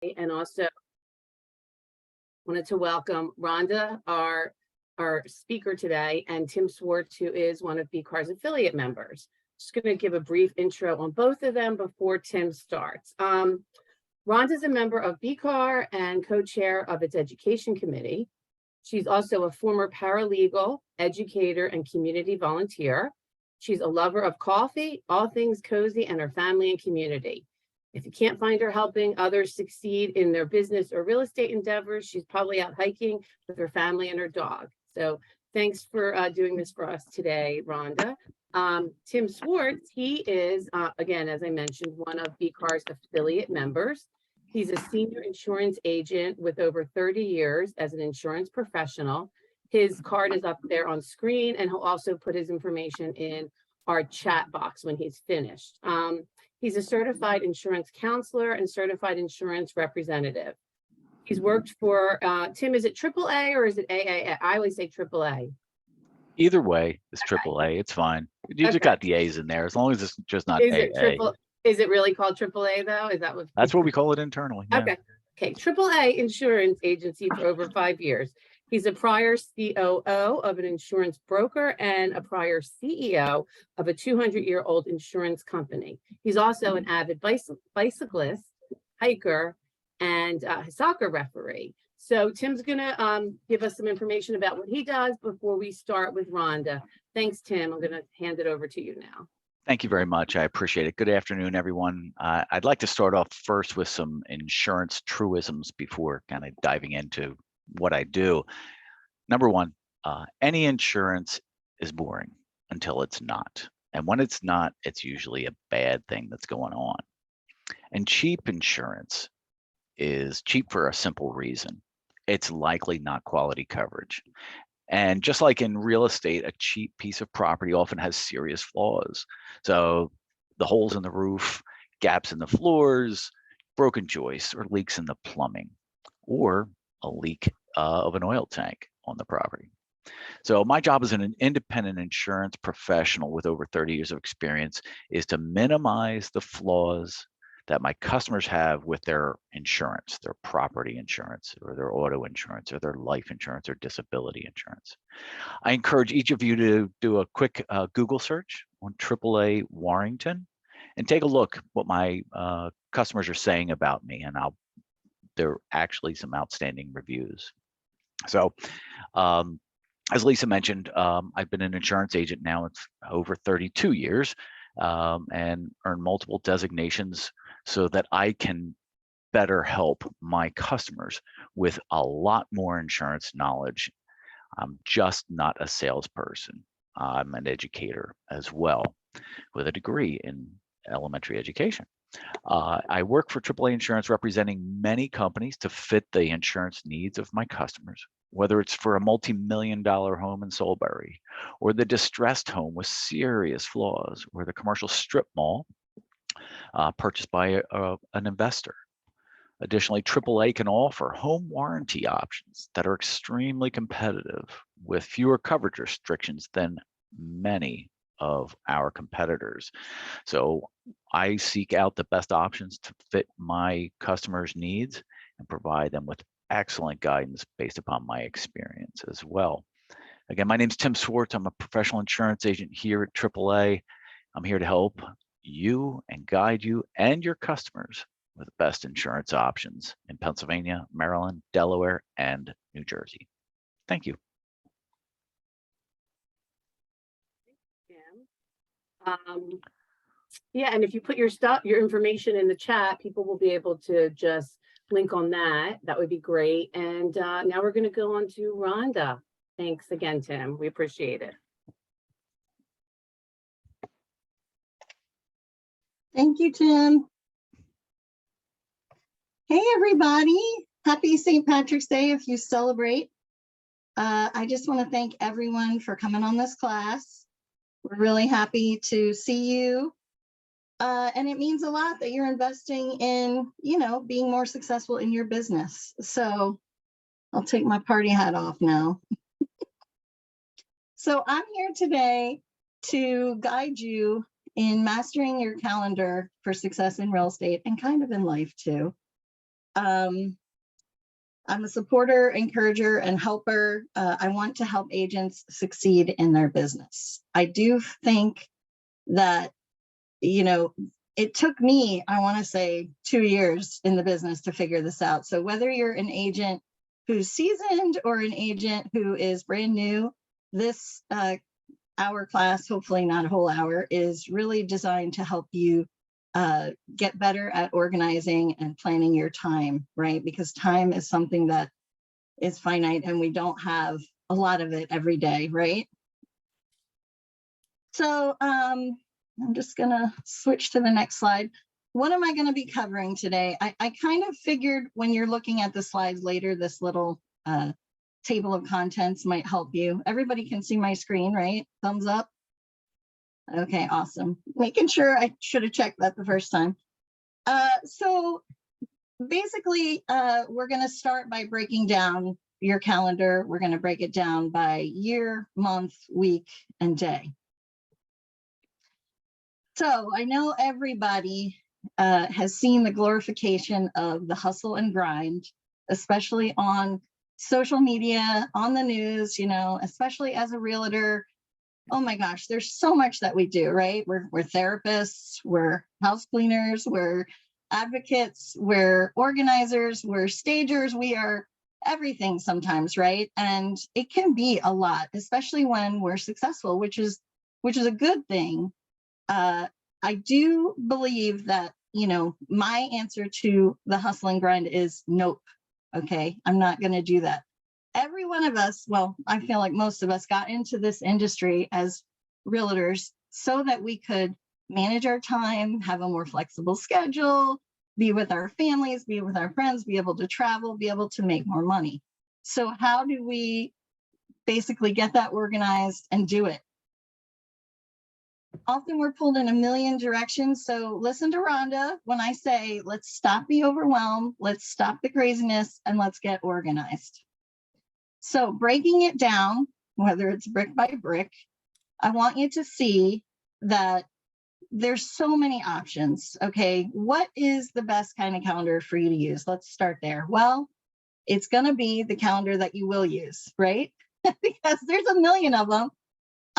And also wanted to welcome Rhonda, our speaker today, and Tim Swartz, who is one of BCAR's affiliate members. Just going to give a brief intro on both of them before Tim starts. Rhonda's a member of BCAR and co-chair of its education committee. She's also a former paralegal, educator, and community volunteer. She's a lover of coffee, all things cozy, and her family and community. If you can't find her helping others succeed in their business or real estate endeavors, she's probably out hiking with her family and her dog. So thanks for doing this for us today, Rhonda. Tim Swartz, he is, again, as I mentioned, one of BCAR's affiliate members. He's a senior insurance agent with over 30 years as an insurance professional. His card is up there on screen, and he'll also put his information in our chat box when he's finished. He's a certified insurance counselor and certified insurance representative. He's worked for, Tim, is it AAA or is it AAA? I always say AAA. Either way, it's AAA. It's fine. You just got the A's in there, as long as it's just not AA. Is it really called AAA though? Is that what? That's what we call it internally. Yeah. Okay. AAA insurance agency for over 5 years. He's a prior COO of an insurance broker and a prior CEO of a 200-year-old insurance company. He's also an avid bicyclist, hiker, and soccer referee. So Tim's going to give us some information about what he does before we start with Rhonda. Thanks, Tim. I'm going to hand it over to you now. Thank you very much. I appreciate it. Good afternoon, everyone. I'd like to start off first with some insurance truisms before kind of diving into what I do. Number one, any insurance is boring until it's not. And when it's not, it's usually a bad thing that's going on. And cheap insurance is cheap for a simple reason. It's likely not quality coverage. And just like in real estate, a cheap piece of property often has serious flaws. So the holes in the roof, gaps in the floors, broken joists, or leaks in the plumbing, or a leak of an oil tank on the property. So my job as an independent insurance professional with over 30 years of experience is to minimize the flaws that my customers have with their insurance, their property insurance, or their auto insurance, or their life insurance, or disability insurance. I encourage each of you to do a quick Google search on AAA Warrington and take a look what my customers are saying about me, and there are actually some outstanding reviews. So as Lisa mentioned, I've been an insurance agent now. It's over 32 years and earned multiple designations so that I can better help my customers with a lot more insurance knowledge. I'm just not a salesperson. I'm an educator as well with a degree in elementary education. I work for AAA Insurance, representing many companies to fit the insurance needs of my customers, whether it's for a multi-million-dollar home in Soulbury, or the distressed home with serious flaws, or the commercial strip mall purchased by an investor. Additionally, AAA can offer home warranty options that are extremely competitive with fewer coverage restrictions than many of our competitors. So I seek out the best options to fit my customers' needs and provide them with excellent guidance based upon my experience as well. Again, my name is Tim Swartz. I'm a professional insurance agent here at AAA. I'm here to help you and guide you and your customers with the best insurance options in Pennsylvania, Maryland, Delaware, and New Jersey. Thank you. Yeah, and if you put your information in the chat, people will be able to just link on that. That would be great. And now we're going to go on to Rhonda. Thanks again, Tim. We appreciate it. Thank you, Tim. Hey, everybody. Happy St. Patrick's Day if you celebrate. I just want to thank everyone for coming on this class. We're really happy to see you. And it means a lot that you're investing in, being more successful in your business. So I'll take my party hat off now. So I'm here today to guide you in mastering your calendar for success in real estate and kind of in life too. I'm a supporter, encourager, and helper. I want to help agents succeed in their business. I do think that, you know, it took me, I want to say 2 years in the business to figure this out. So whether you're an agent who's seasoned or an agent who is brand new, this hour class, hopefully not a whole hour, is really designed to help you get better at organizing and planning your time, right? Because time is something that is finite and we don't have a lot of it every day, right? So I'm just gonna switch to the next slide. What am I gonna be covering today? I kind of figured when you're looking at the slides later, this little table of contents might help you. Everybody can see my screen, right? Thumbs up. Okay, awesome. Making sure, I should have checked that the first time. So basically, we're gonna start by breaking down your calendar. We're gonna break it down by year, month, week, and day. So I know everybody has seen the glorification of the hustle and grind, especially on social media, on the news, you know, especially as a realtor. Oh my gosh, there's so much that we do, right? We're therapists, we're house cleaners, we're advocates, we're organizers, we're stagers, we are everything sometimes, right? And it can be a lot, especially when we're successful, which is a good thing. I do believe that, you know, my answer to the hustle and grind is nope. Okay, I'm not going to do that. Every one of us, well, I feel like most of us got into this industry as realtors so that we could manage our time, have a more flexible schedule, be with our families, be with our friends, be able to travel, be able to make more money. So how do we basically get that organized and do it? Often we're pulled in a million directions. So listen to Rhonda when I say, let's stop the overwhelm, let's stop the craziness, and let's get organized. So breaking it down, whether it's brick by brick, I want you to see that there's so many options. Okay, what is the best kind of calendar for you to use? Let's start there. Well, it's going to be the calendar that you will use, right? Because there's a million of them.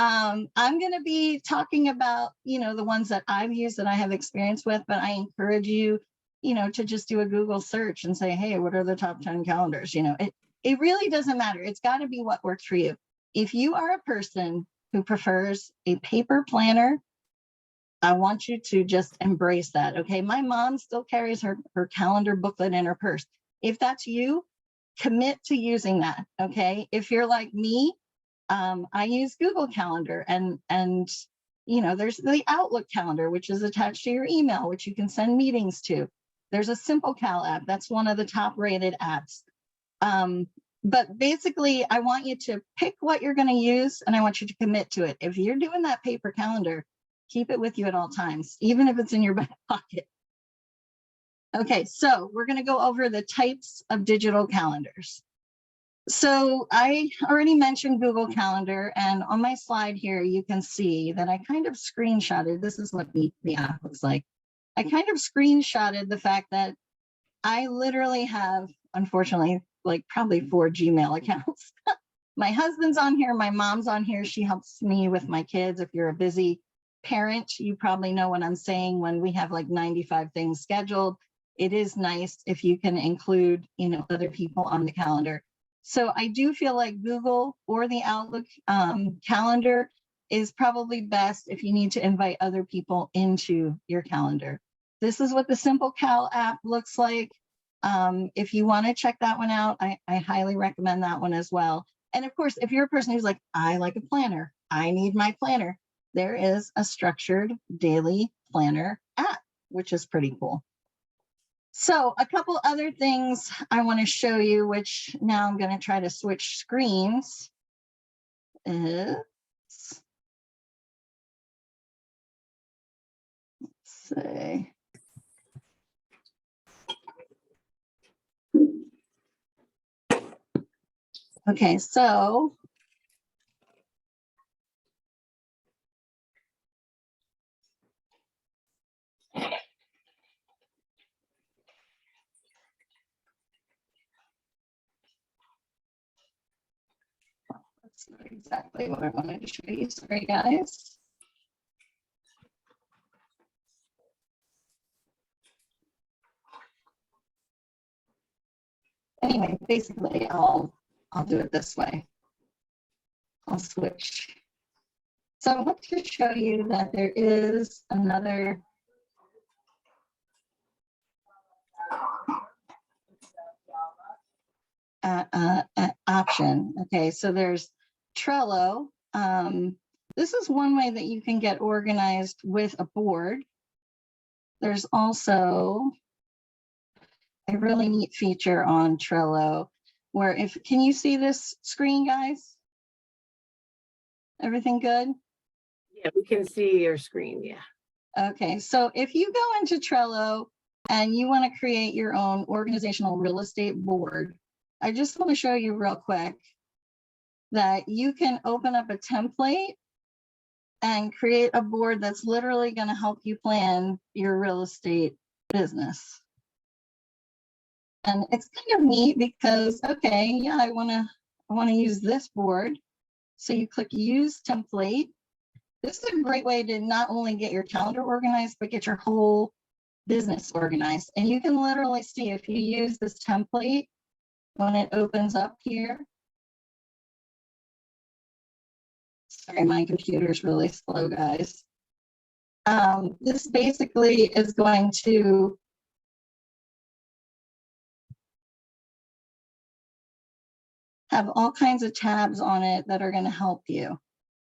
I'm going to be talking about, you know, the ones that I've used that I have experience with, but I encourage you, you know, to just do a Google search and say, hey, what are the top 10 calendars? You know, it really doesn't matter. It's got to be what works for you. If you are a person who prefers a paper planner, I want you to just embrace that. Okay. My mom still carries her calendar booklet in her purse. If that's you, commit to using that. Okay. If you're like me, I use Google Calendar and you know, there's the Outlook calendar, which is attached to your email, which you can send meetings to. There's a Simple Cal app. That's one of the top rated apps. But basically, I want you to pick what you're going to use and I want you to commit to it. If you're doing that paper calendar, keep it with you at all times, even if it's in your back pocket. Okay, so we're going to go over the types of digital calendars. So I already mentioned Google Calendar, and on my slide here, you can see that I kind of screenshotted. This is what the app looks like. I kind of screenshotted the fact that I literally have, unfortunately, like probably 4 Gmail accounts. My husband's on here, my mom's on here. She helps me with my kids. If you're a busy parent, you probably know what I'm saying when we have like 95 things scheduled. It is nice if you can include, you know, other people on the calendar. So I do feel like Google or the Outlook calendar is probably best if you need to invite other people into your calendar. This is what the Simple Cal app looks like. If you want to check that one out, I highly recommend that one as well. And of course, if you're a person who's like, I like a planner, I need my planner, there is a structured daily planner app, which is pretty cool. So a couple other things I want to show you, which now I'm going to try to switch screens. Let's see. Okay, so That's not exactly what I wanted to show you. Sorry, guys. Anyway, basically, I'll do it this way. I'll switch. So I want to show you that there is another option. Okay, so there's Trello. This is one way that you can get organized with a board. There's also a really neat feature on Trello where can you see this screen, guys? Everything good? Yeah, we can see your screen, yeah. Okay, so if you go into Trello and you want to create your own organizational real estate board, I just want to show you real quick that you can open up a template and create a board that's literally going to help you plan your real estate business. And it's kind of neat because, okay, yeah, I want to use this board. So you click use template. This is a great way to not only get your calendar organized, but get your whole business organized. And you can literally see if you use this template when it opens up here. Sorry, my computer's really slow, guys. This basically is going to have all kinds of tabs on it that are going to help you.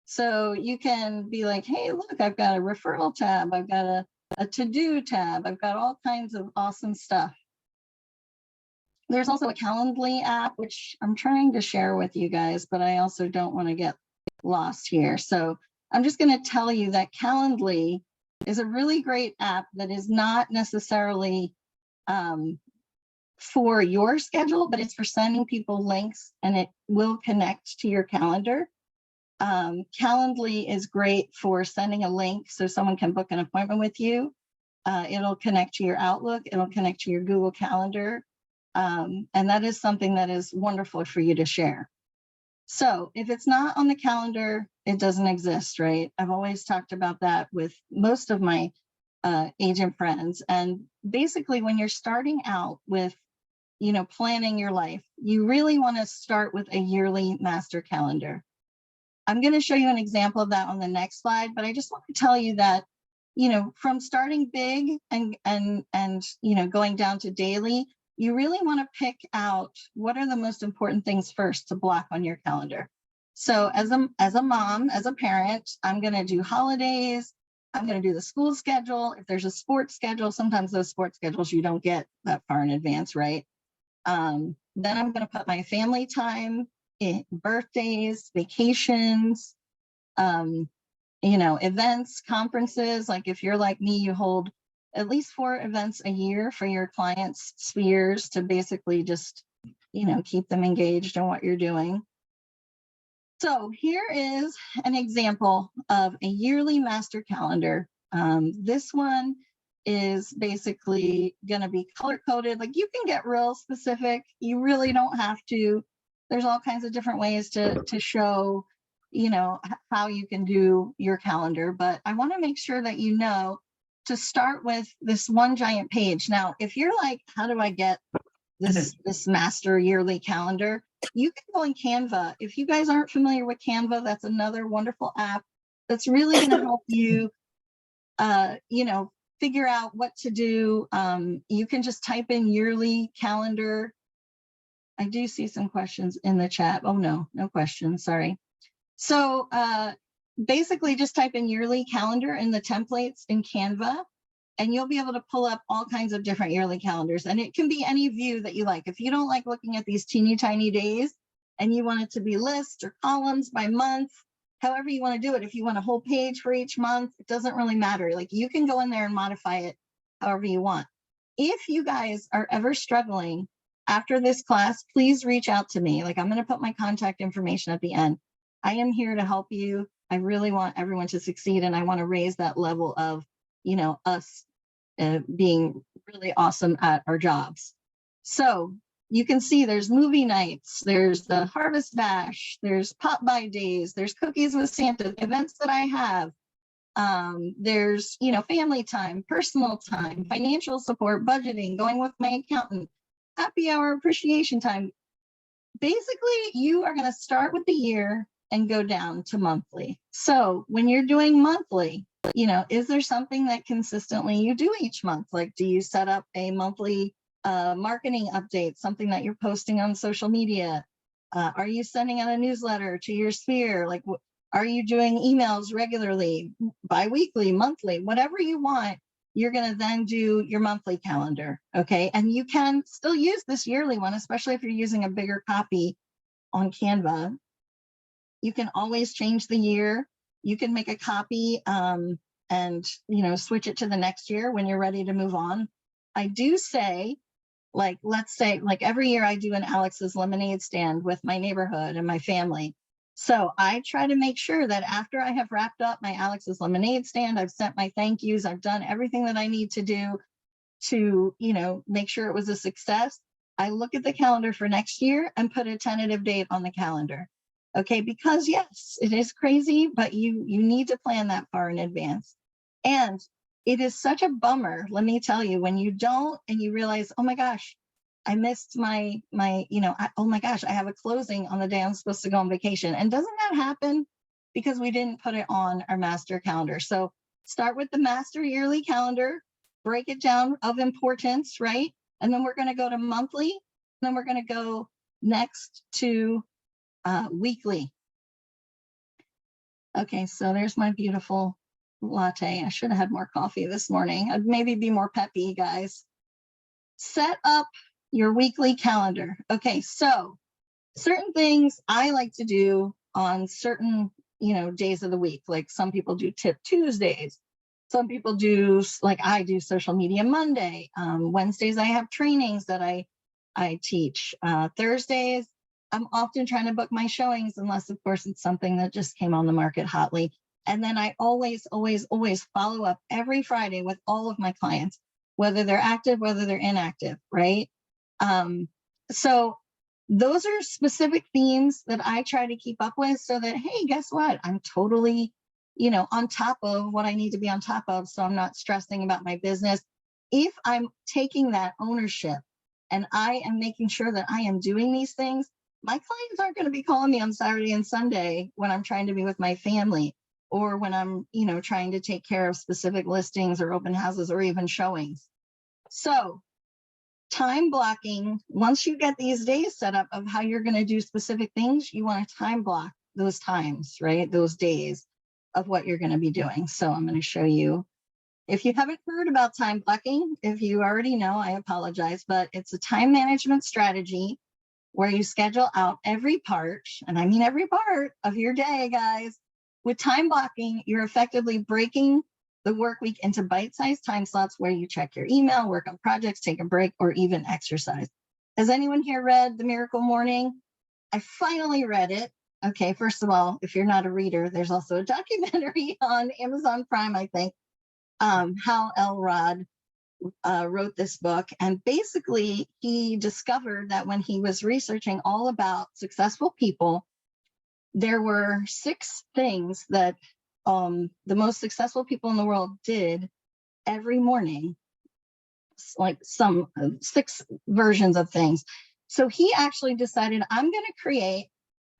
So you can be like, hey, look, I've got a referral tab. I've got a to-do tab. I've got all kinds of awesome stuff. There's also a Calendly app, which I'm trying to share with you guys, but I also don't want to get lost here. So I'm just going to tell you that Calendly is a really great app that is not necessarily for your schedule, but it's for sending people links and it will connect to your calendar. Calendly is great for sending a link so someone can book an appointment with you. It'll connect to your Outlook, it'll connect to your Google Calendar. And that is something that is wonderful for you to share. So if it's not on the calendar, it doesn't exist, right? I've always talked about that with most of my agent friends. And basically when you're starting out with, planning your life, you really want to start with a yearly master calendar. I'm going to show you an example of that on the next slide, but I just want to tell you that, from starting big and going down to daily, you really want to pick out what are the most important things first to block on your calendar. So as a mom, as a parent, I'm going to do holidays. I'm going to do the school schedule. If there's a sports schedule, sometimes those sports schedules you don't get that far in advance, right? Then I'm going to put my family time, birthdays, vacations, events, conferences. Like if you're like me, you hold at least 4 events a year for your clients' spheres to basically just, keep them engaged in what you're doing. So here is an example of a yearly master calendar. This one is basically going to be color coded. Like you can get real specific. You really don't have to. There's all kinds of different ways to show, how you can do your calendar. But I want to make sure that to start with this one giant page. Now, if you're like, how do I get this master yearly calendar? You can go in Canva. If you guys aren't familiar with Canva, that's another wonderful app that's really going to help you, figure out what to do. You can just type in yearly calendar. I do see some questions in the chat. Oh, no questions. Sorry. So basically just type in yearly calendar in the templates in Canva, and you'll be able to pull up all kinds of different yearly calendars. And it can be any view that you like. If you don't like looking at these teeny tiny days and you want it to be lists or columns by month, however you want to do it, if you want a whole page for each month, it doesn't really matter. Like you can go in there and modify it however you want. If you guys are ever struggling after this class, please reach out to me. Like I'm going to put my contact information at the end. I am here to help you. I really want everyone to succeed. And I want to raise that level of, us being really awesome at our jobs. So you can see there's movie nights, there's the harvest bash, there's pop by days, there's cookies with Santa, events that I have. There's, you know, family time, personal time, financial support, budgeting, going with my accountant, happy hour, appreciation time. Basically, you are going to start with the year and go down to monthly. So when you're doing monthly, you know, is there something that consistently you do each month? Like, do you set up a monthly marketing update, something that you're posting on social media? Are you sending out a newsletter to your sphere? Like, are you doing emails regularly, bi-weekly, monthly, whatever you want? You're going to then do your monthly calendar. Okay. And you can still use this yearly one, especially if you're using a bigger copy on Canva. You can always change the year. You can make a copy and, you know, switch it to the next year when you're ready to move on. I do say, like, let's say, like every year I do an Alex's lemonade stand with my neighborhood and my family. So I try to make sure that after I have wrapped up my Alex's lemonade stand, I've sent my thank yous, I've done everything that I need to do to, you know, make sure it was a success. I look at the calendar for next year and put a tentative date on the calendar. Okay, because yes, it is crazy, but you need to plan that far in advance. And it is such a bummer, let me tell you, when you don't and you realize, oh my gosh, I missed my, you know, oh my gosh, I have a closing on the day I'm supposed to go on vacation. And doesn't that happen? Because we didn't put it on our master calendar. So start with the master yearly calendar, break it down of importance, right? And then we're going to go to monthly. And then we're going to go next to weekly. Okay, so there's my beautiful latte. I should have had more coffee this morning. I'd maybe be more peppy, guys. Set up your weekly calendar. Okay, so certain things I like to do on certain, you know, days of the week. Like some people do Tip Tuesdays. Some people do, like I do, Social Media Monday. Wednesdays I have trainings that I teach. Thursdays I'm often trying to book my showings, unless of course it's something that just came on the market hotly. And then I always follow up every Friday with all of my clients, whether they're active, whether they're inactive, right? So those are specific themes that I try to keep up with so that, hey, guess what? I'm totally, you know, on top of what I need to be on top of. So I'm not stressing about my business. If I'm taking that ownership and I am making sure that I am doing these things, my clients aren't going to be calling me on Saturday and Sunday when I'm trying to be with my family, or when I'm, you know, trying to take care of specific listings or open houses or even showings. So time blocking, once you get these days set up of how you're going to do specific things, you want to time block those times, right? Those days of what you're going to be doing. So I'm going to show you. If you haven't heard about time blocking, if you already know, I apologize, but it's a time management strategy where you schedule out every part, and I mean every part of your day, guys. With time blocking, you're effectively breaking the work week into bite-sized time slots where you check your email, work on projects, take a break, or even exercise. Has anyone here read The Miracle Morning? I finally read it. Okay, first of all, if you're not a reader, there's also a documentary on Amazon Prime, I think. Hal Elrod wrote this book, and basically he discovered that when he was researching all about successful people, there were 6 things that the most successful people in the world did every morning, like some 6 versions of things. So he actually decided, I'm going to create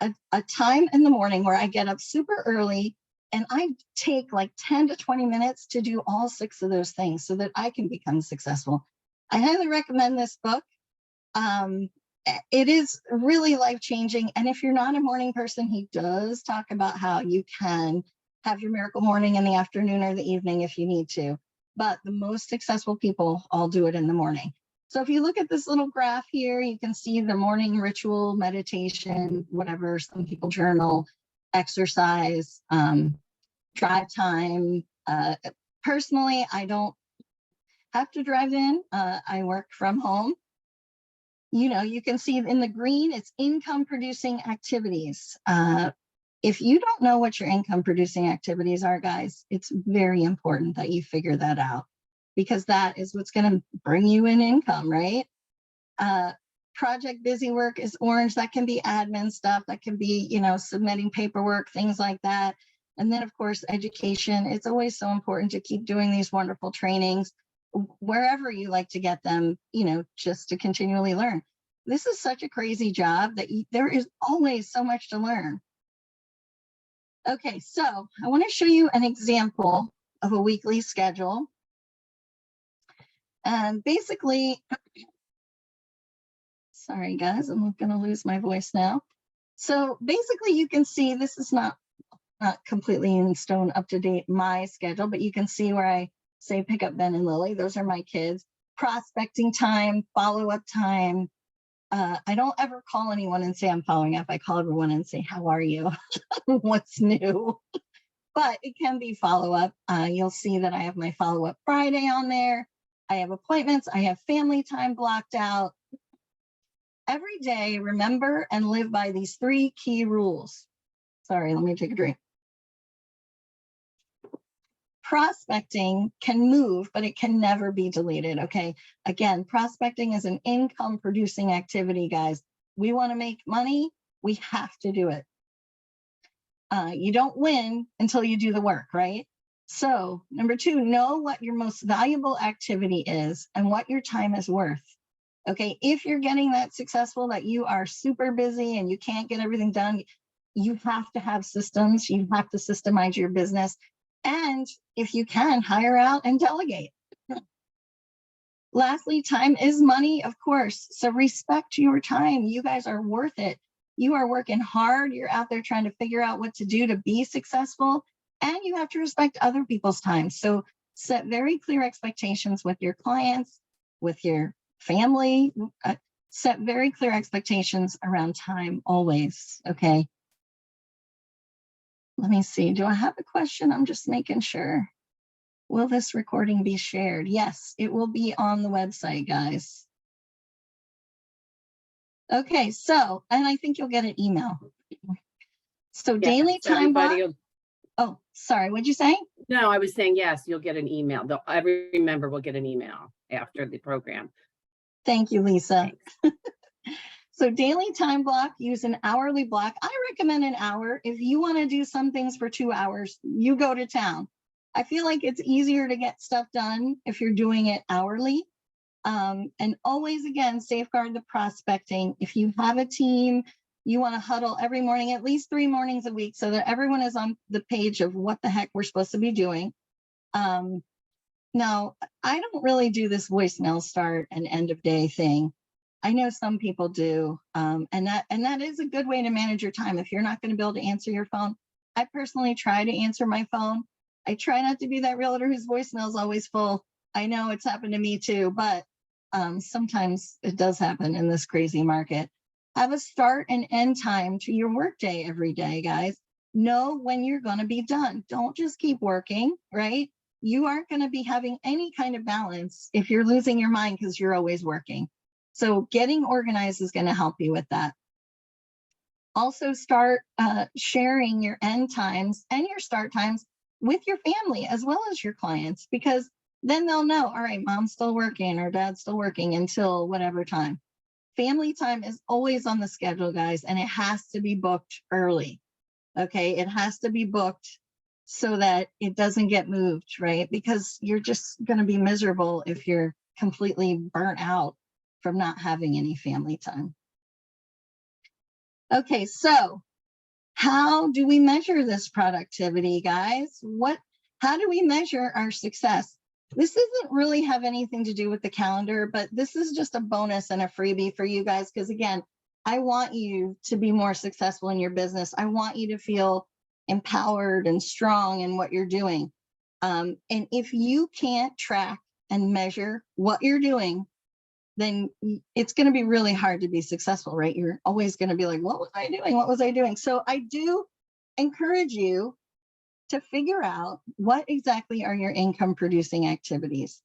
a time in the morning where I get up super early and I take like 10 to 20 minutes to do all 6 of those things so that I can become successful. I highly recommend this book. It is really life-changing. And if you're not a morning person, he does talk about how you can have your miracle morning in the afternoon or the evening if you need to. But the most successful people all do it in the morning. So if you look at this little graph here, you can see the morning ritual, meditation, whatever, some people journal, exercise, drive time. Personally, I don't have to drive in. I work from home. You know, you can see in the green, it's income producing activities. If you don't know what your income producing activities are, guys, it's very important that you figure that out, because that is what's going to bring you in income, right? Project busy work is orange. That can be admin stuff. That can be, you know, submitting paperwork, things like that. And then of course, education. It's always so important to keep doing these wonderful trainings wherever you like to get them, you know, just to continually learn. This is such a crazy job that there is always so much to learn. Okay, so I want to show you an example of a weekly schedule. And basically, sorry guys, I'm going to lose my voice now. So basically you can see this is not completely in stone up to date, my schedule, but you can see where I say pick up Ben and Lily. Those are my kids. Prospecting time, follow-up time. I don't ever call anyone and say I'm following up. I call everyone and say, how are you? What's new? But it can be follow-up. You'll see that I have my follow-up Friday on there. I have appointments. I have family time blocked out. Every day, remember and live by these 3 key rules. Sorry, let me take a drink. Prospecting can move, but it can never be deleted, okay? Again, prospecting is an income producing activity, guys. We want to make money, we have to do it. You don't win until you do the work, right? So number 2, know what your most valuable activity is and what your time is worth. Okay, if you're getting that successful, that you are super busy and you can't get everything done, you have to have systems, you have to systemize your business. And if you can, hire out and delegate. Lastly, time is money, of course. So respect your time. You guys are worth it. You are working hard. You're out there trying to figure out what to do to be successful. And you have to respect other people's time. So set very clear expectations with your clients, with your family. Set very clear expectations around time always, okay? Let me see, do I have a question? I'm just making sure. Will this recording be shared? Yes, it will be on the website, guys. Okay, so, and I think you'll get an email. So Yes, daily time block. everybody will- Oh, sorry, what'd you say? No, I was saying, yes, you'll get an email. Every member will get an email after the program. Thank you, Lisa. Thanks. So daily time block, use an hourly block. I recommend an hour. If you want to do some things for 2 hours, you go to town. I feel like it's easier to get stuff done if you're doing it hourly. And always, again, safeguard the prospecting. If you have a team, you want to huddle every morning, at least 3 mornings a week, so that everyone is on the page of what the heck we're supposed to be doing. Now, I don't really do this voicemail start and end of day thing. I know some people do, and that is a good way to manage your time. If you're not going to be able to answer your phone, I personally try to answer my phone. I try not to be that realtor whose voicemail is always full. I know it's happened to me too, but sometimes it does happen in this crazy market. Have a start and end time to your workday every day, guys. Know when you're going to be done. Don't just keep working, right? You aren't going to be having any kind of balance if you're losing your mind because you're always working. So getting organized is going to help you with that. Also start sharing your end times and your start times with your family as well as your clients, because then they'll know, all right, mom's still working or dad's still working until whatever time. Family time is always on the schedule, guys, and it has to be booked early. Okay, it has to be booked so that it doesn't get moved, right? Because you're just going to be miserable if you're completely burnt out from not having any family time. Okay, so how do we measure this productivity, guys? How do we measure our success? This doesn't really have anything to do with the calendar, but this is just a bonus and a freebie for you guys, because again, I want you to be more successful in your business. I want you to feel empowered and strong in what you're doing. And if you can't track and measure what you're doing, then it's going to be really hard to be successful, right? You're always going to be like, what was I doing? What was I doing? So I do encourage you to figure out what exactly are your income producing activities.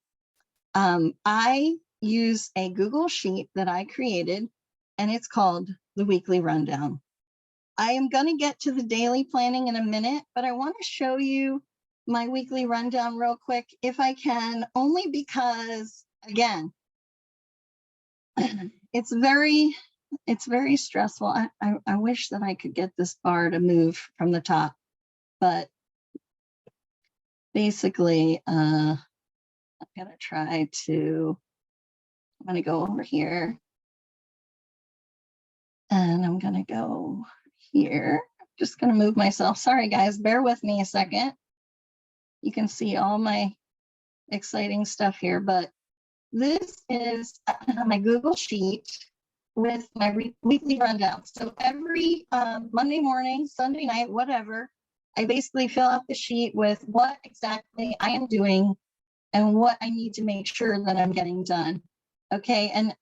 I use a Google sheet that I created, and it's called the Weekly Rundown. I am going to get to the daily planning in a minute, but I want to show you my weekly rundown real quick if I can, only because, again, it's very stressful. I wish that I could get this bar to move from the top, but basically, I'm going to go over here and I'm going to go here. Just going to move myself. Sorry, guys, bear with me a second. You can see all my exciting stuff here, but this is my Google Sheet with my weekly rundown. So every Monday morning, Sunday night, whatever, I basically fill out the sheet with what exactly I am doing and what I need to make sure that I'm getting done. Okay, and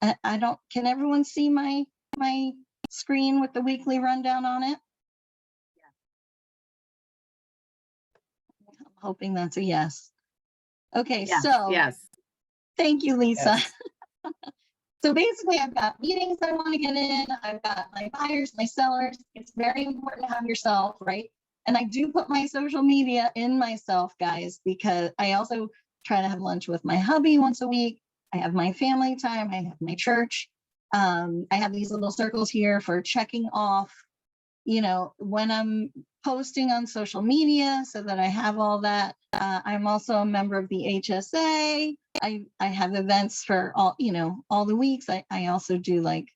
can everyone see my screen with the weekly rundown on it? I'm hoping that's a yes. Okay, Yes, so yes. thank you, Lisa. Yes. So basically, I've got meetings I want to get in. I've got my buyers, my sellers. It's very important to have yourself, right? And I do put my social media in myself, guys, because I also try to have lunch with my hubby once a week. I have my family time. I have my church. I have these little circles here for checking off, you know, when I'm posting on social media so that I have all that. I'm also a member of the HSA. I have events for all, you know, all the weeks. I also do like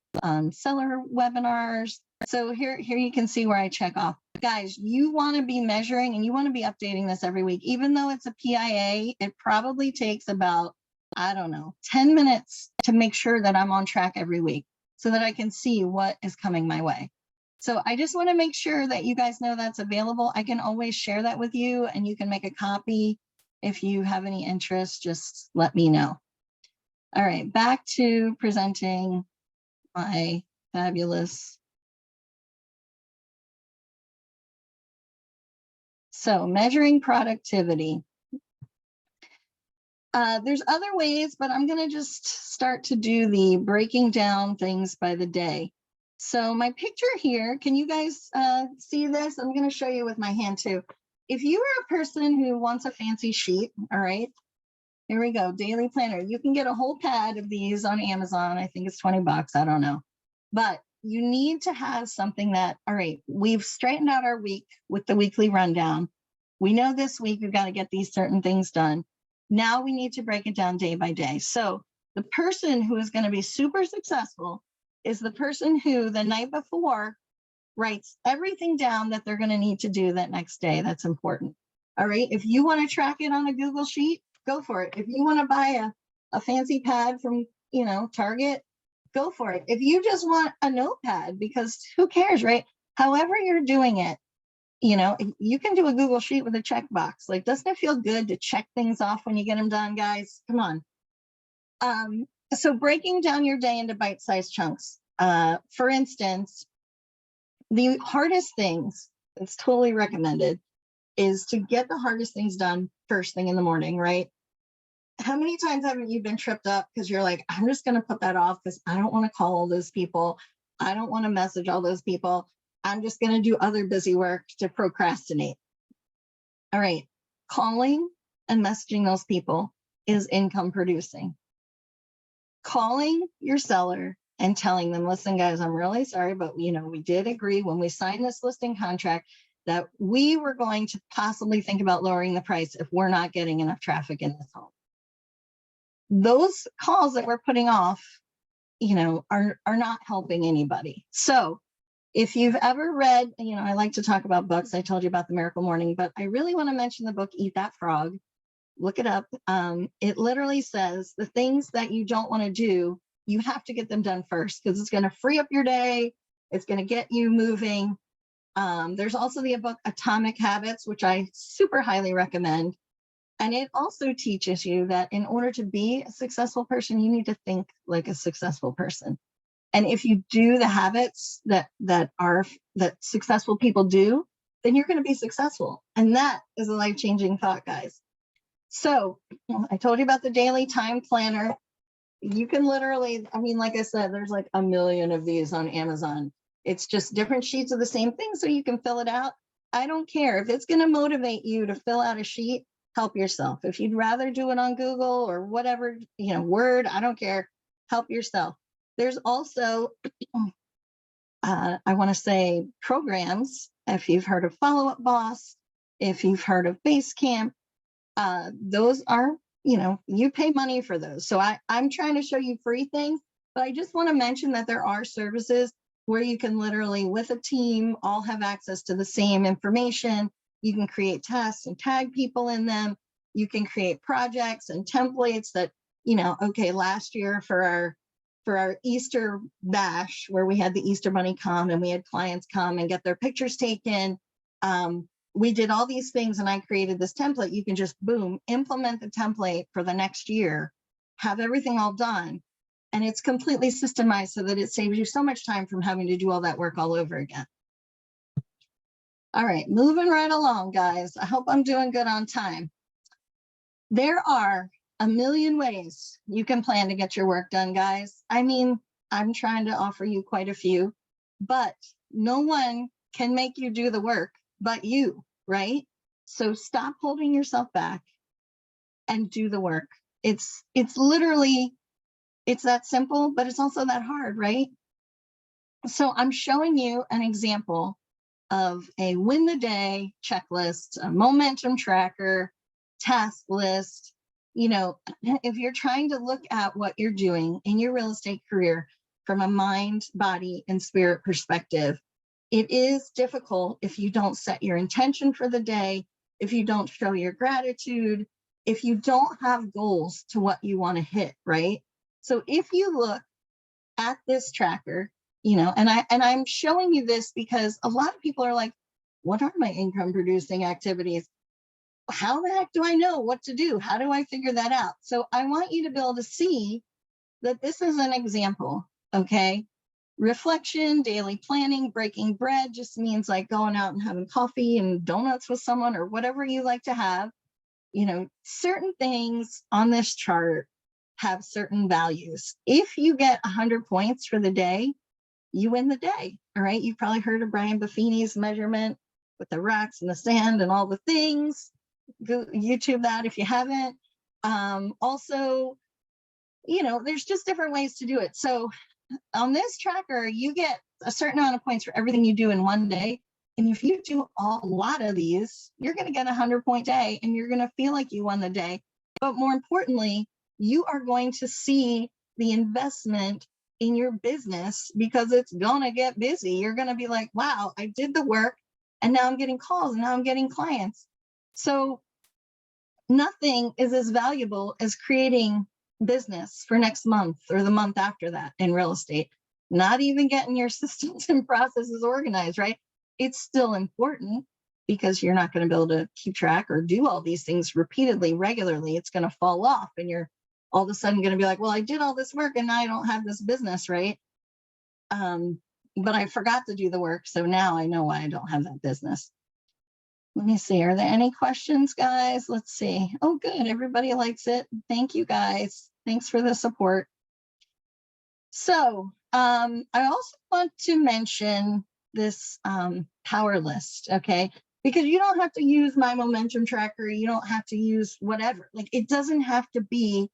seller webinars. So here you can see where I check off. Guys, you want to be measuring and you want to be updating this every week. Even though it's a PIA, it probably takes about, I don't know, 10 minutes to make sure that I'm on track every week so that I can see what is coming my way. So I just want to make sure that you guys know that's available. I can always share that with you and you can make a copy. If you have any interest, just let me know. All right, back to presenting my fabulous. So measuring productivity. There's other ways, but I'm going to just start to do the breaking down things by the day. So my picture here, can you guys see this? I'm going to show you with my hand too. If you are a person who wants a fancy sheet, all right, here we go, daily planner. You can get a whole pad of these on Amazon. I think it's 20 bucks, I don't know. But you need to have something that, all right, we've straightened out our week with the weekly rundown. We know this week we've got to get these certain things done. Now we need to break it down day by day. So the person who is going to be super successful is the person who the night before writes everything down that they're going to need to do that next day. That's important. All right. If you want to track it on a Google Sheet, go for it. If you want to buy a fancy pad from, you know, Target, go for it. If you just want a notepad, because who cares, right? However you're doing it, you know, you can do a Google Sheet with a checkbox. Like, doesn't it feel good to check things off when you get them done, guys? Come on. So breaking down your day into bite-sized chunks. For instance, the hardest things, it's totally recommended, is to get the hardest things done first thing in the morning, right? How many times haven't you been tripped up because you're like, I'm just going to put that off because I don't want to call all those people. I don't want to message all those people. I'm just going to do other busy work to procrastinate. All right. Calling and messaging those people is income producing. Calling your seller and telling them, listen, guys, I'm really sorry, but you know, we did agree when we signed this listing contract that we were going to possibly think about lowering the price if we're not getting enough traffic in this home. Those calls that we're putting off, you know, are not helping anybody. So if you've ever read, you know, I like to talk about books. I told you about The Miracle Morning, but I really want to mention the book, Eat That Frog. Look it up. It literally says the things that you don't want to do, you have to get them done first because it's going to free up your day. It's going to get you moving. There's also the book Atomic Habits, which I super highly recommend. And it also teaches you that in order to be a successful person, you need to think like a successful person. And if you do the habits that successful people do, then you're going to be successful. And that is a life-changing thought, guys. So I told you about the daily time planner. You can literally, I mean, like I said, there's like a million of these on Amazon. It's just different sheets of the same thing so you can fill it out. I don't care. If it's going to motivate you to fill out a sheet, help yourself. If you'd rather do it on Google or whatever, you know, Word, I don't care. Help yourself. There's also, I want to say, programs. If you've heard of Follow Up Boss, if you've heard of Basecamp, those are, you pay money for those. So I'm trying to show you free things, but I just want to mention that there are services where you can literally, with a team, all have access to the same information. You can create tasks and tag people in them. You can create projects and templates that, okay, last year for our Easter bash, where we had the Easter Bunny come and we had clients come and get their pictures taken. We did all these things and I created this template. You can just boom, implement the template for the next year, have everything all done. And it's completely systemized so that it saves you so much time from having to do all that work all over again. All right, moving right along, guys. I hope I'm doing good on time. There are a million ways you can plan to get your work done, guys. I mean, I'm trying to offer you quite a few, but no one can make you do the work but you, right? So stop holding yourself back and do the work. It's literally, it's that simple, but it's also that hard, right? So I'm showing you an example of a win the day checklist, a momentum tracker, task list. If you're trying to look at what you're doing in your real estate career from a mind, body, and spirit perspective, it is difficult if you don't set your intention for the day, if you don't show your gratitude, if you don't have goals to what you want to hit, right? So if you look at this tracker, and I'm showing you this because a lot of people are like, what are my income producing activities? How the heck do I know what to do? How do I figure that out? So I want you to be able to see that this is an example, okay? Reflection, daily planning, breaking bread just means like going out and having coffee and donuts with someone or whatever you like to have. Certain things on this chart have certain values. If you get 100 points for the day, you win the day, all right? You've probably heard of Brian Buffini's measurement with the rocks and the sand and all the things. Go YouTube that if you haven't. Also, there's just different ways to do it. So on this tracker, you get a certain amount of points for everything you do in one day. And if you do a lot of these, you're going to get a 100-point day and you're going to feel like you won the day. But more importantly, you are going to see the investment in your business because it's going to get busy. You're going to be like, wow, I did the work and now I'm getting calls and now I'm getting clients. So nothing is as valuable as creating business for next month or the month after that in real estate. Not even getting your systems and processes organized, right? It's still important because you're not going to be able to keep track or do all these things repeatedly, regularly. It's going to fall off and you're all of a sudden going to be like, well, I did all this work and now I don't have this business, right? But I forgot to do the work. So now I know why I don't have that business. Let me see. Are there any questions, guys? Let's see. Oh, good. Everybody likes it. Thank you, guys. Thanks for the support. So I also want to mention this power list, okay? Because you don't have to use my momentum tracker. You don't have to use whatever. Like, it doesn't have to be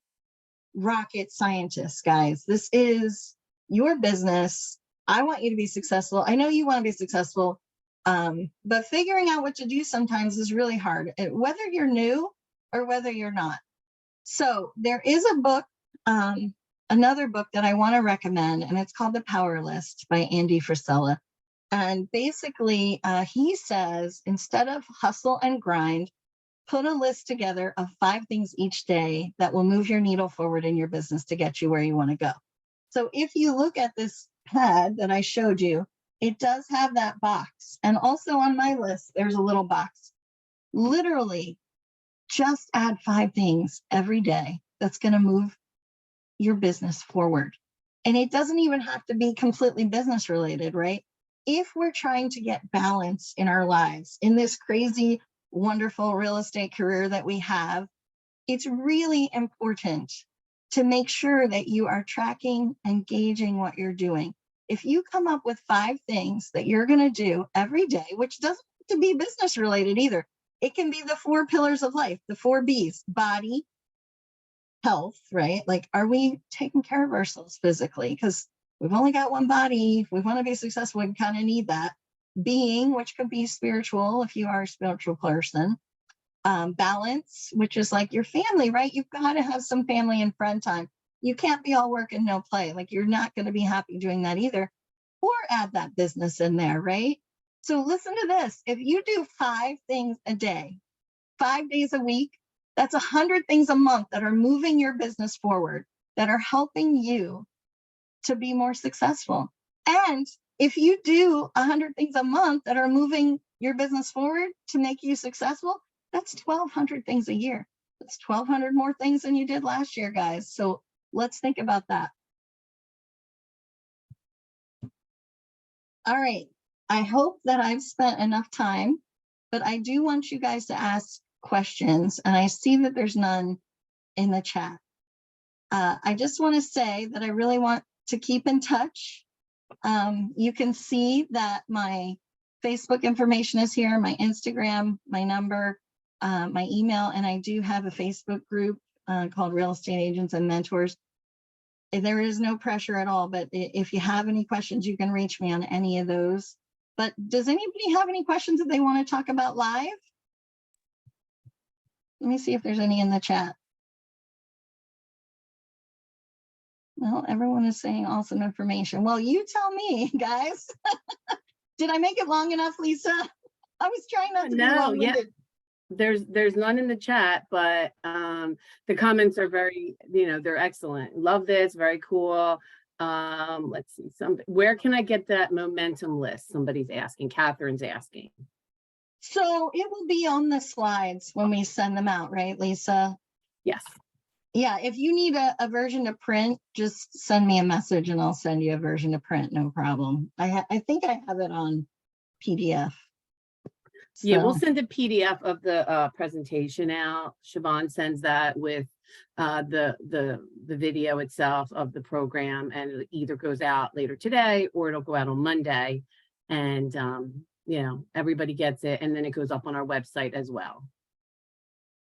rocket scientists, guys. This is your business. I want you to be successful. I know you want to be successful. But figuring out what to do sometimes is really hard, whether you're new or whether you're not. So there is a book, another book that I want to recommend, and it's called The Power List by Andy Frisella. And basically, he says, instead of hustle and grind, put a list together of 5 things each day that will move your needle forward in your business to get you where you want to go. So if you look at this pad that I showed you, it does have that box. And also on my list, there's a little box. Literally, just add 5 things every day that's going to move your business forward. And it doesn't even have to be completely business related, right? If we're trying to get balance in our lives, in this crazy, wonderful real estate career that we have, it's really important to make sure that you are tracking and gauging what you're doing. If you come up with 5 things that you're going to do every day, which doesn't have to be business related either, it can be the 4 pillars of life, the 4 B's: body, health, right? Like, are we taking care of ourselves physically? Because we've only got one body. If we want to be successful, we kind of need that. Being, which could be spiritual if you are a spiritual person. Balance, which is like your family, right? You've got to have some family and friend time. You can't be all work and no play. Like, you're not going to be happy doing that either. Or add that business in there, right? So listen to this. If you do 5 things a day, 5 days a week, that's 100 things a month that are moving your business forward, that are helping you to be more successful. And if you do 100 things a month that are moving your business forward to make you successful, that's 1,200 things a year. That's 1,200 more things than you did last year, guys. So let's think about that. All right. I hope that I've spent enough time, but I do want you guys to ask questions, and I see that there's none in the chat. I just want to say that I really want to keep in touch. You can see that my Facebook information is here, my Instagram, my number, my email, and I do have a Facebook group called Real Estate Agents and Mentors. There is no pressure at all, but if you have any questions, you can reach me on any of those. But does anybody have any questions that they want to talk about live? Let me see if there's any in the chat. Well, everyone is saying awesome information. Well, you tell me, guys. Did I make it long enough, Lisa? I was trying not to be long-winded. There's none in the chat, but the comments are very, they're excellent. Love this, very cool. Let's see, where can I get that momentum list? Somebody's asking, Catherine's asking. So it will be on the slides when we send them out, right, Lisa? Yes. Yeah, if you need a version to print, just send me a message and I'll send you a version to print, no problem. I think I have it on PDF. Yeah, we'll send a PDF of the presentation out. Siobhan sends that with the video itself of the program, and it either goes out later today or it'll go out on Monday, and everybody gets it, and then it goes up on our website as well.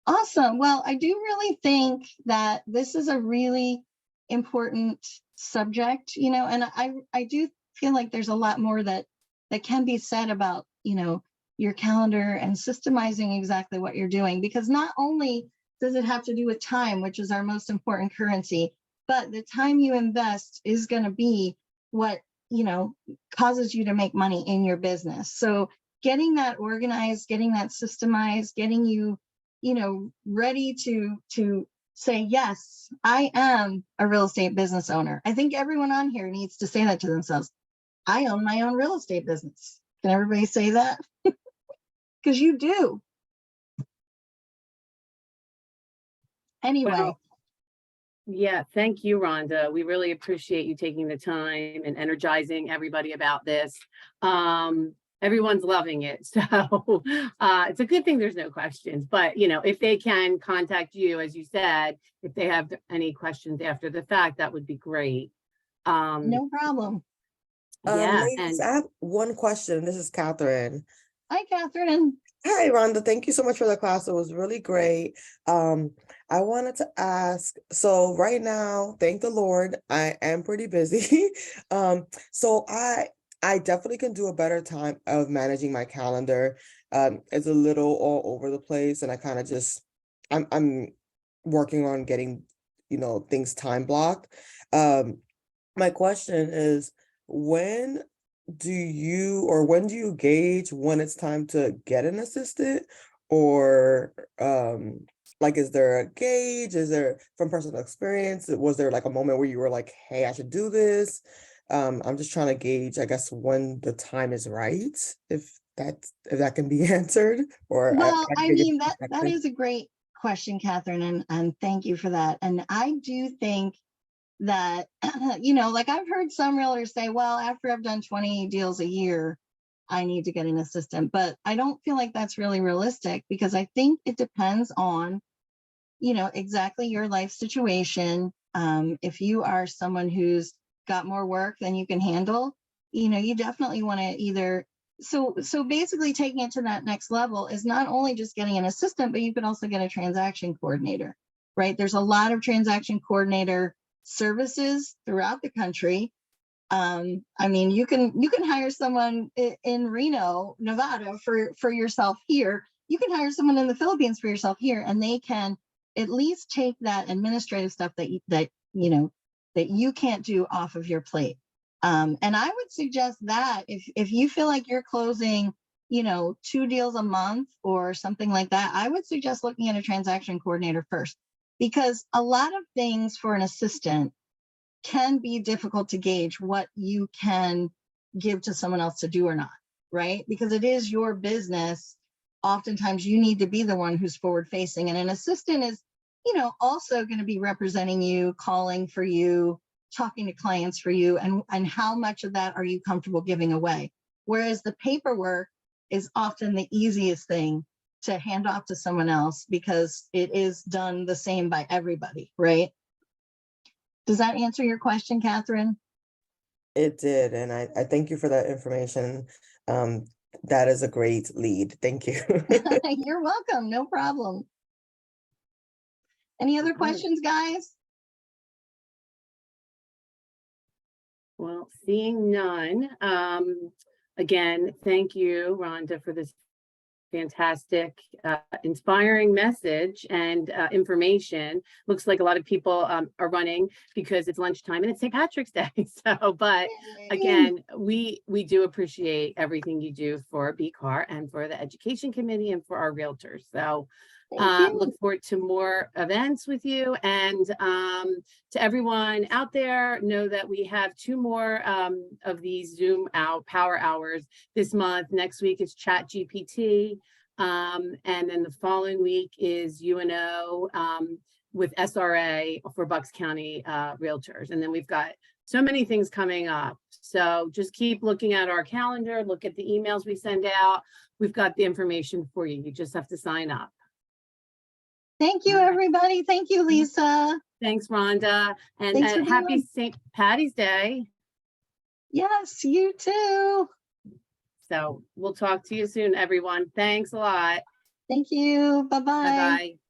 Awesome. Well, I do really think that this is a really important subject, and I do feel like there's a lot more that can be said about, your calendar and systemizing exactly what you're doing, because not only does it have to do with time, which is our most important currency, but the time you invest is going to be what, causes you to make money in your business. So getting that organized, getting that systemized, getting you, ready to say, yes, I am a real estate business owner. I think everyone on here needs to say that to themselves. I own my own real estate business. Can everybody say that? Because you do. Anyway. Well, yeah, thank you, Rhonda. We really appreciate you taking the time and energizing everybody about this. Everyone's loving it. So it's a good thing there's no questions, but if they can contact you, as you said, if they have any questions after the fact, that would be great. No problem. Yeah. Ladies, I have one question. This is Catherine. Hi, Catherine. Hi, Rhonda. Thank you so much for the class. It was really great. I wanted to ask, so right now, thank the Lord, I am pretty busy. So I definitely can do a better time of managing my calendar. It's a little all over the place, and I kind of just, I'm working on getting, things time blocked. My question is, when do you gauge when it's time to get an assistant, or is there a gauge? Is there, from personal experience, was there like a moment where you were like, hey, I should do this? I'm just trying to gauge, I guess, when the time is right, if that can be answered. Or well, I mean, that is a great question, Catherine, and thank you for that. And I do think that, I've heard some realtors say, well, after I've done 20 deals a year, I need to get an assistant. But I don't feel like that's really realistic, because I think it depends on, exactly your life situation. If you are someone who's got more work than you can handle, you definitely want to either. So basically taking it to that next level is not only just getting an assistant, but you can also get a transaction coordinator, right? There's a lot of transaction coordinator services throughout the country. I mean, you can hire someone in Reno, Nevada for yourself here. You can hire someone in the Philippines for yourself here, and they can at least take that administrative stuff that you can't do off of your plate. And I would suggest that if you feel like you're closing, 2 deals a month or something like that, I would suggest looking at a transaction coordinator first, because a lot of things for an assistant can be difficult to gauge what you can give to someone else to do or not, right? Because it is your business. Oftentimes you need to be the one who's forward facing, and an assistant is, also going to be representing you, calling for you, talking to clients for you, and how much of that are you comfortable giving away? Whereas the paperwork is often the easiest thing to hand off to someone else because it is done the same by everybody, right? Does that answer your question, Catherine? It did, and I thank you for that information. That is a great lead. Thank you. You're welcome. No problem. Any other questions, guys? Well, seeing none, again, thank you, Rhonda, for this fantastic, inspiring message and information. Looks like a lot of people are running because it's lunchtime and it's St. Patrick's Day. So, but again, we do appreciate everything you do for BCAR and for the education committee and for our realtors. So look forward to more events with you, and to everyone out there, know that we have 2 more of these Zoom power hours this month. Next week is Chat GPT, and then the following week is UNO with SRA for Bucks County realtors, and then we've got so many things coming up. So just keep looking at our calendar, look at the emails we send out. We've got the information for you. You just have to sign up. Thank you, everybody. Thank you, Lisa. Thanks, Rhonda. And Thanks for being happy on. St. Patty's Day. Yes, you too. So we'll talk to you soon, everyone. Thanks a lot. Thank you. Bye-bye. Bye-bye.